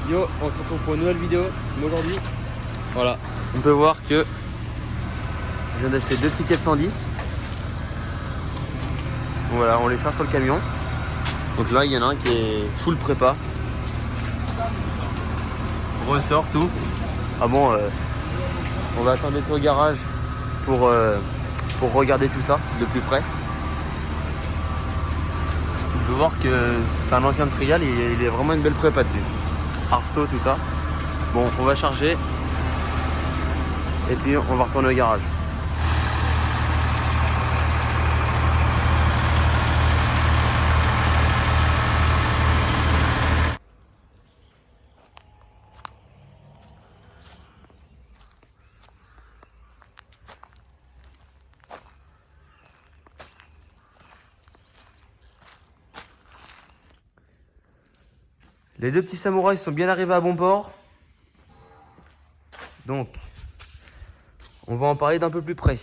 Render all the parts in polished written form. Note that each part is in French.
Yo, on se retrouve pour une nouvelle vidéo. Aujourd'hui, voilà, on peut voir que je viens d'acheter deux petits 410. Donc voilà, on les charge sur le camion. Donc là, il y en a un qui est full prépa. Ressort tout. Ah bon, on va attendre d'être au garage pour regarder tout ça de plus près. On peut voir que c'est un ancien de trial, il est vraiment une belle prépa dessus. Arceau, tout ça. Bon, on va charger et puis on va retourner au garage. Les deux petits samouraïs sont bien arrivés à bon port. Donc, on va en parler d'un peu plus près.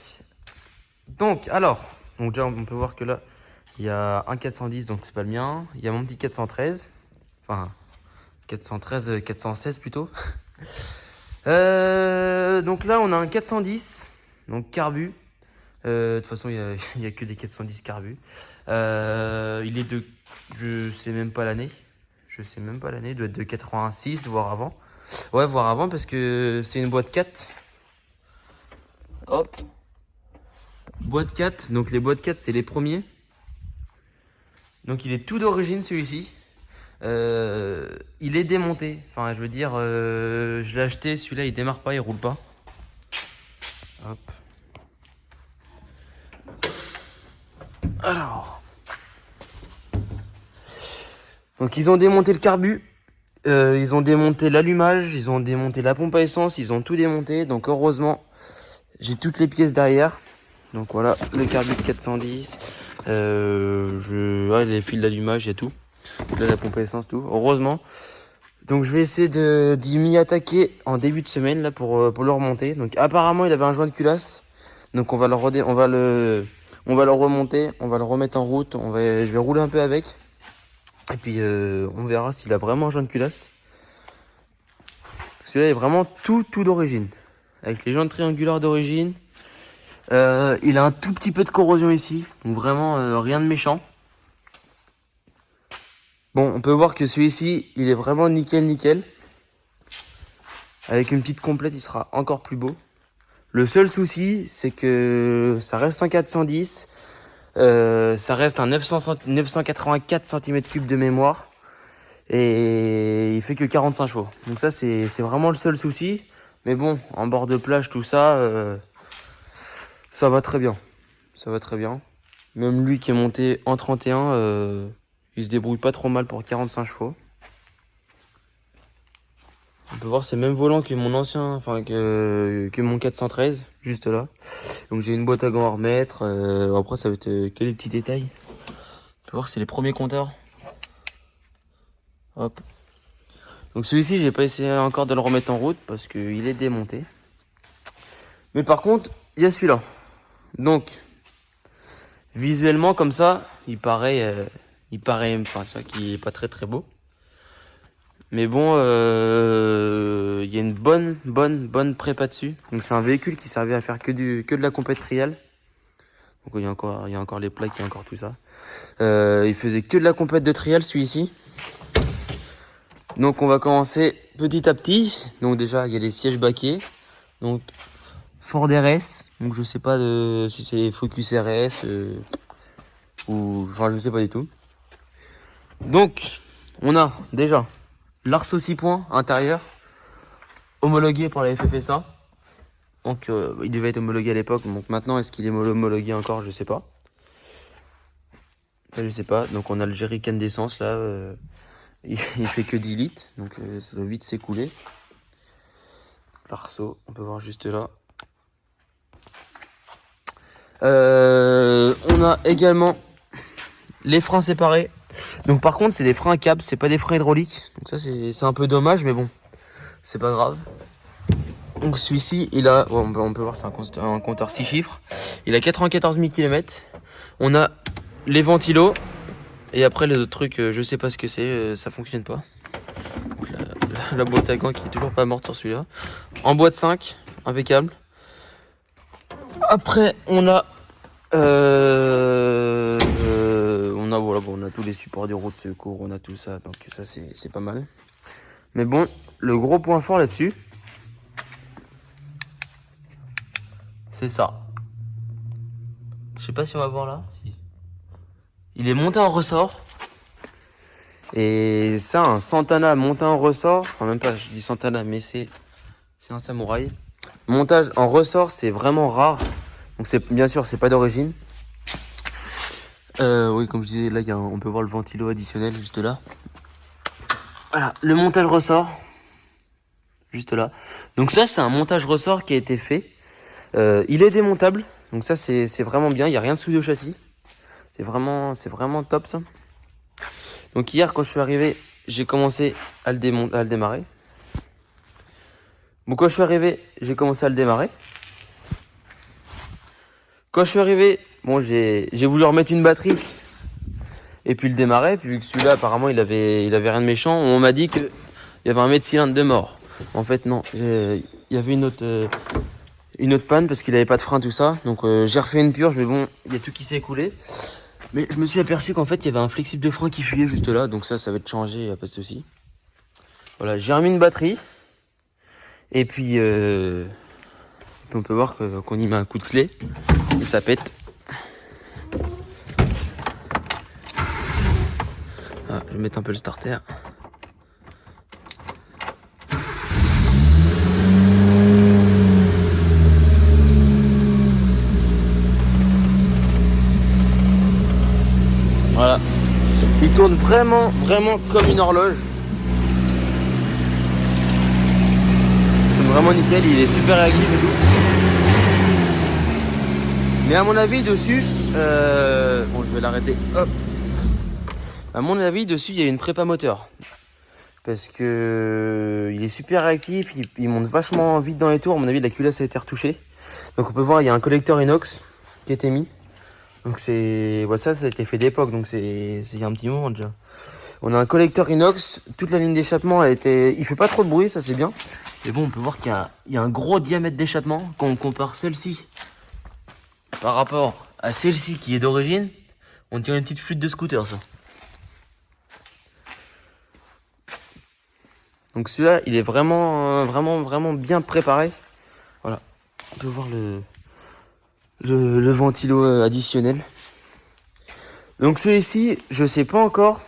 Donc, alors, déjà on peut voir que là, il y a un 410, donc c'est pas le mien. Il y a mon petit 413. Enfin, 413, 416 plutôt. Donc là, on a un 410, donc carbu. De toute façon, il y a que des 410 carbu. Il est de... Je sais même pas l'année. Il doit être de 86, voire avant. Ouais, voire avant, parce que c'est une boîte 4. Hop. Boîte 4. Donc les boîtes 4, c'est les premiers. Donc il est tout d'origine, celui-ci. Il est démonté. Enfin, je veux dire, je l'ai acheté. Celui-là, il démarre pas, il roule pas. Hop. Alors. Donc ils ont démonté le carbu. Ils ont démonté l'allumage, ils ont démonté la pompe à essence, ils ont tout démonté. Donc heureusement, j'ai toutes les pièces derrière. Donc voilà, le carbu de 410. Ouais, les fils d'allumage, il y a tout. Là, la pompe à essence, tout. Heureusement. Donc je vais essayer d'y m'y attaquer en début de semaine là pour le remonter. Donc apparemment, il avait un joint de culasse. Donc on va le remonter, on va le remettre en route. Je vais rouler un peu avec. Et puis on verra s'il a vraiment un joint de culasse. Celui-là est vraiment tout d'origine. Avec les jantes triangulaires d'origine. Il a un tout petit peu de corrosion ici. Donc vraiment rien de méchant. Bon, on peut voir que celui-ci, il est vraiment nickel. Avec une petite complète, il sera encore plus beau. Le seul souci, c'est que ça reste un 410. Ça reste un 984 cm3 de mémoire. Et il fait que 45 chevaux. Donc ça, c'est vraiment le seul souci. Mais bon, en bord de plage, tout ça, ça va très bien. Ça va très bien. Même lui qui est monté en 31, il se débrouille pas trop mal pour 45 chevaux. On peut voir c'est le même volant que mon ancien, enfin que mon 413, juste là. Donc j'ai une boîte à gants à remettre. Après ça va être que des petits détails. On peut voir c'est les premiers compteurs. Hop. Donc celui-ci j'ai pas essayé encore de le remettre en route parce qu'il est démonté. Mais par contre il y a celui-là. Donc visuellement comme ça il paraît, enfin c'est vrai qu'il est pas très beau. Mais bon, il y a une bonne prépa dessus. Donc c'est un véhicule qui servait à faire que de la compète trial. Donc il y a encore les plaques, il y a encore tout ça. Il faisait que de la compète de trial celui-ci. Donc on va commencer petit à petit. Donc déjà il y a les sièges baquets. Donc Ford RS. Donc je sais pas si c'est Focus RS ou enfin je sais pas du tout. Donc on a déjà l'Arceau 6 points intérieur, homologué par la FFSA. Donc il devait être homologué à l'époque. Donc maintenant, est-ce qu'il est homologué encore? Je sais pas. Ça, je sais pas. Donc on a le jerrycan d'essence là. Il fait que 10 litres. Donc ça doit vite s'écouler. L'Arceau, on peut voir juste là. On a également les freins séparés. Donc par contre c'est des freins à câble, c'est pas des freins hydrauliques. Donc ça c'est un peu dommage mais bon, c'est pas grave. Donc celui-ci il a, on peut voir c'est un compteur 6 chiffres. Il a 94 000 km. On a les ventilos. Et après les autres trucs, je sais pas ce que c'est, ça fonctionne pas. Donc la boîte à gants qui est toujours pas morte sur celui-là. En boîte 5, impeccable. Après, on a voilà, bon, on a tous les supports du roue de secours, on a tout ça, donc ça c'est pas mal. Mais bon, le gros point fort là-dessus, c'est ça. Je sais pas si on va voir là. Si. Il est monté en ressort. Et ça, un Santana monté en ressort, enfin même pas, je dis Santana, mais c'est un samouraï. Montage en ressort, c'est vraiment rare. Donc c'est bien sûr, c'est pas d'origine. Oui, comme je disais, là, on peut voir le ventilo additionnel juste là. Voilà, le montage ressort, juste là. Donc ça, c'est un montage ressort qui a été fait. Il est démontable, donc ça, c'est vraiment bien. Il n'y a rien de souillé au châssis. C'est vraiment top ça. Donc hier, quand je suis arrivé, j'ai commencé à le démarrer. Bon, quand je suis arrivé, j'ai commencé à le démarrer. Quand je suis arrivé, bon, j'ai voulu remettre une batterie et puis le démarrer. Puis vu que celui-là, apparemment, il avait rien de méchant, on m'a dit qu'il y avait un mètre cylindre de mort. En fait, non. Il y avait une autre panne parce qu'il avait pas de frein, tout ça. Donc, j'ai refait une purge, mais bon, il y a tout qui s'est écoulé. Mais je me suis aperçu qu'en fait, il y avait un flexible de frein qui fuyait juste là. Donc ça va être changé, il n'y a pas de souci. Voilà, j'ai remis une batterie. Et puis on peut voir qu'on y met un coup de clé. Et ça pète. Ah, je vais mettre un peu le starter. Voilà. Il tourne vraiment comme une horloge. Il tourne vraiment nickel, il est super réactif et tout. Mais à mon avis, dessus... Bon, je vais l'arrêter. Hop. À mon avis, dessus, il y a une prépa moteur. Parce que il est super réactif, il monte vachement vite dans les tours. À mon avis, la culasse a été retouchée. Donc on peut voir, il y a un collecteur inox qui a été mis. Donc c'est... Ouais, ça a été fait d'époque, donc c'est il y a un petit moment déjà. On a un collecteur inox, toute la ligne d'échappement, il fait pas trop de bruit, ça c'est bien. Mais bon, on peut voir qu'il y a un gros diamètre d'échappement. Quand on compare celle-ci par rapport à celle-ci qui est d'origine, on dirait une petite flûte de scooter, ça. Donc celui-là, il est vraiment bien préparé. Voilà, on peut voir le ventilo additionnel. Donc celui-ci, je sais pas encore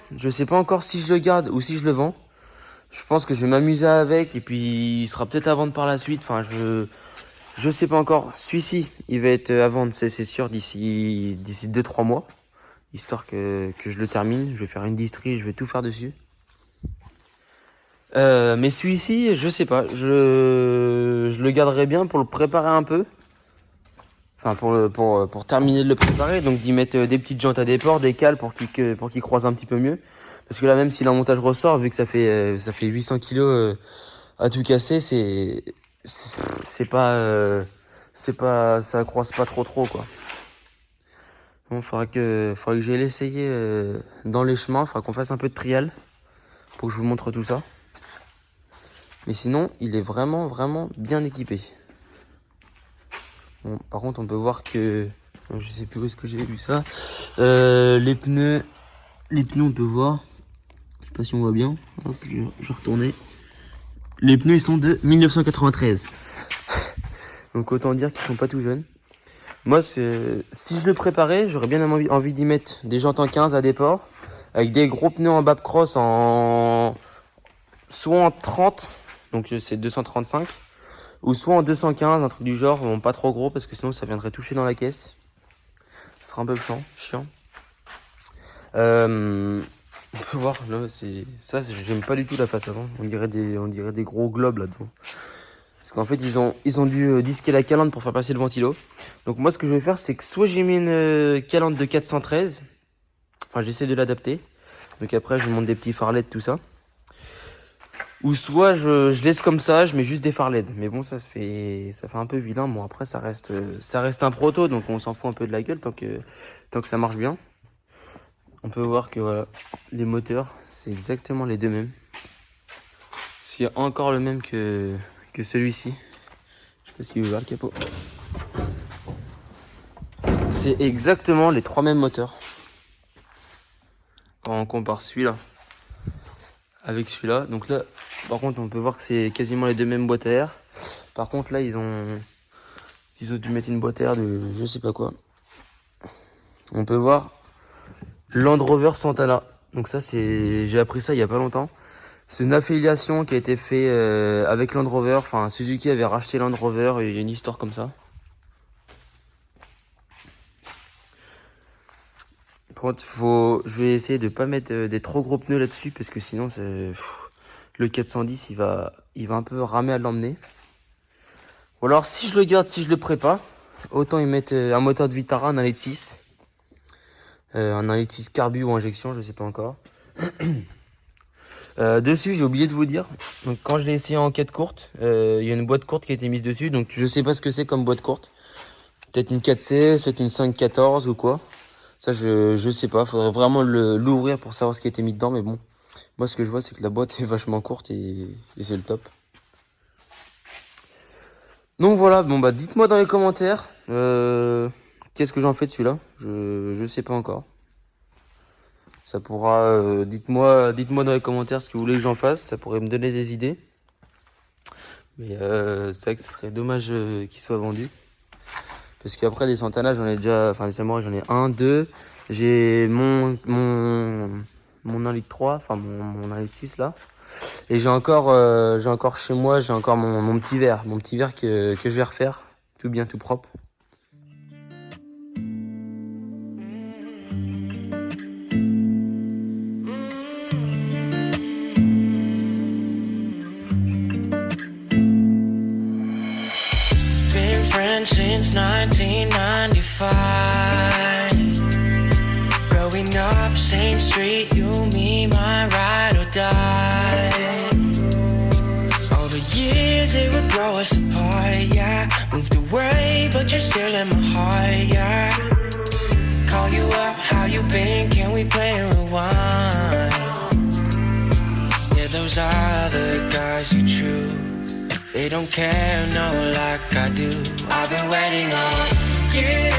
si je le garde ou si je le vends. Je pense que je vais m'amuser avec et puis il sera peut-être à vendre par la suite. Enfin, je sais pas encore. Celui-ci, il va être à vendre, c'est sûr, d'ici 2-3 mois. Histoire que je le termine. Je vais faire une distrie, je vais tout faire dessus. Mais celui-ci, je sais pas. Je le garderai bien pour le préparer un peu. Enfin, pour terminer de le préparer. Donc d'y mettre des petites jantes à déport, des cales pour qu'il croise un petit peu mieux. Parce que là, même si le montage ressort, vu que ça fait 800 kilos à tout casser, ça croise pas trop quoi. Bon, faudra que j'aille l'essayer dans les chemins. Faudra qu'on fasse un peu de trial pour que je vous montre tout ça. Mais sinon, il est vraiment bien équipé. Bon, par contre, on peut voir que... Je sais plus où est-ce que j'ai vu ça. Les pneus, on peut voir. Je sais pas si on voit bien. Hop, je vais retourner. Les pneus, ils sont de 1993. Donc autant dire qu'ils sont pas tout jeunes. Moi, si je le préparais, j'aurais bien envie d'y mettre des jantes en 15 à déport. Avec des gros pneus en bas cross soit en 30. Donc c'est 235. Ou soit en 215, un truc du genre. Bon, pas trop gros parce que sinon ça viendrait toucher dans la caisse. Ce sera un peu chiant. On peut voir, là, j'aime pas du tout la face avant. On dirait des gros globes là-dedans. Parce qu'en fait, ils ont dû disquer la calandre pour faire passer le ventilo. Donc moi, ce que je vais faire, c'est que soit j'ai mis une calandre de 413. Enfin, j'essaie de l'adapter. Donc après, je monte des petits phares LED, tout ça. Ou soit je laisse comme ça, je mets juste des phares LED. Mais bon, ça fait un peu vilain. Bon, après, ça reste un proto, donc on s'en fout un peu de la gueule tant que ça marche bien. On peut voir que voilà, les moteurs, c'est exactement les deux mêmes. C'est encore le même que celui-ci. Je sais pas s'il veut voir le capot. C'est exactement les 3 mêmes moteurs. Quand on compare celui-là avec celui-là. Donc là, par contre, on peut voir que c'est quasiment les 2 mêmes boîtes à air. Par contre, là, ils ont dû mettre une boîte à air de je sais pas quoi. On peut voir Land Rover Santana. Donc ça, j'ai appris ça il y a pas longtemps. C'est une affiliation qui a été faite avec Land Rover. Enfin, Suzuki avait racheté Land Rover et il y a une histoire comme ça. Par contre, je vais essayer de pas mettre des trop gros pneus là-dessus parce que sinon, le 410, il va un peu ramer à l'emmener. Ou alors, si je le garde, si je le prépare, autant y mettre un moteur de Vitara, un 1,6 litre. Un 1,6 litre carbu ou injection, je sais pas encore. Dessus, j'ai oublié de vous dire. Donc, quand je l'ai essayé en quête courte, il y a une boîte courte qui a été mise dessus. Donc, je sais pas ce que c'est comme boîte courte. Peut-être une 416, peut-être une 514 ou quoi. Ça, je sais pas. Faudrait vraiment l'ouvrir pour savoir ce qui a été mis dedans. Mais bon, moi, ce que je vois, c'est que la boîte est vachement courte et c'est le top. Donc voilà, bon bah dites-moi dans les commentaires qu'est-ce que j'en fais de celui-là. Je sais pas encore. Ça pourra, dites-moi dans les commentaires ce que vous voulez que j'en fasse. Ça pourrait me donner des idées. Mais c'est vrai que ce serait dommage qu'il soit vendu. Parce qu'après des Santana, j'en ai déjà, enfin des Samurai, j'en ai 1, 2. J'ai mon 1 litre 3, enfin mon 1 litre 6 là. Et j'ai encore chez moi, j'ai encore mon petit verre que je vais refaire, tout bien, tout propre. Been friends since 1995. Growing up, same street, you, me, my ride or die. All the years it would grow us apart, yeah. Moved away, but you're still in my heart, yeah. Call you up, how you been? Can we play a rewind? Yeah, those other guys you choose, they don't care, no, like I do. I've been waiting on you.